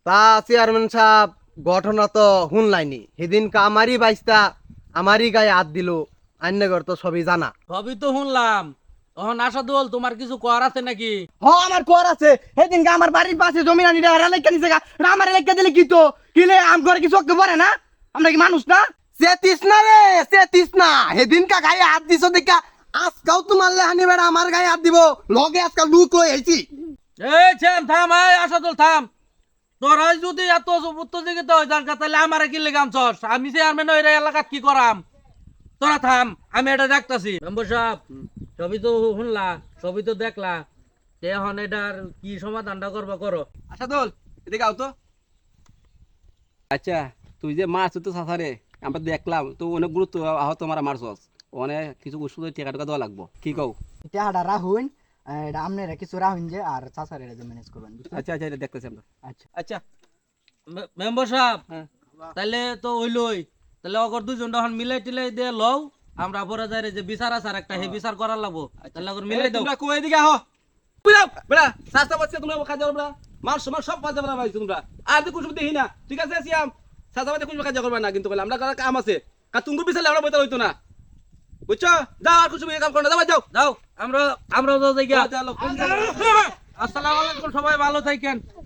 তা চেয়ারম্যান সাহেব ঘটনা তো শুনলাইনি সেদিনকে আমারই বাইস্তা আমারই গায়ে হাত দিল আইনগর তো সবই জানা। সবই তো শুনলাম। তখন আসাদুল তোমার কিছু কর আছে নাকি? হ আমার কর আছে সেদিনকে আমার বাড়ির পাশে জমি আনি এলাকা দিছে আমার এলাকা দিলে কি তো কিলে আম করে কি চোখে পড়ে না? আমরা কি মানুষ না? চেতিস না রে চেতিস না, সেদিনকা গায়ে হাত দিছ দেখা আজকাল তোমার লেহানি বেড়া আমার গায়ে হাত দিব লগে আজকাল লুক লই আইছি। এই ছেন থাম, এই আসাদুল থাম। তোরা যদি এত উত্তেজিত হয়ে যাস তাহলে আমারে কি লেগাম চস? আমি চেয়ারম্যান ওই এলাকাত কি করাম? তোরা থাম, আমি এটা দেখতাছি। মেম্বার সাহেব, সবই তো শুনলা, সবই তো দেখলা। এখন এটার কি সমাধানটা করবা করো। আসাদুল এদিকে আও তো। আচ্ছা তুই যে মাছ তো সাঁতারে আমরা দেখলাম তো অনেক গুরুত্ব আহত মারা মারছস, অনেক কিছু ওষুধ টিকা টাকা দেওয়া লাগবো, কি কও? টাকাটা রাখুন, এটা আপনারা কিছু রাখুন যে আর চাচার এটা ম্যানেজ করবেন। আচ্ছা আচ্ছা এটা দেখতেছি আমরা। আচ্ছা আচ্ছা মেম্বার সাহেব, হ্যাঁ তাহলে তো হইলই। তাহলে অগর দুজন তখন মিলাই টিলাই দিয়ে লও, আমরা পরে যাই যে বিচার আছে একটা হে বিচার করার লাগবো। তাহলে অগর মিলাই দাও। তোমরা কই এদিকে আহ বুঝা বড়া সাস্তা বাচ্চা তোমরা কাজ করবা না, মার সময় সব কাজ করবা ভাই তোমরা আর তো কিছু দেখি না, ঠিক আছে সিয়াম সাস্তা বাচ্চা কিছু কাজ করবা না, কিন্তু বলে আমরা কাম আছে তুমি বিচারলে আমরা বইতে হইতো না, বুঝছো? যাও আর কিছু কাম করো না, যাও যাও যাও, আমরা তো যাই গিয়া। যাও আসসালামু আলাইকুম, সবাই ভালো থাকেন।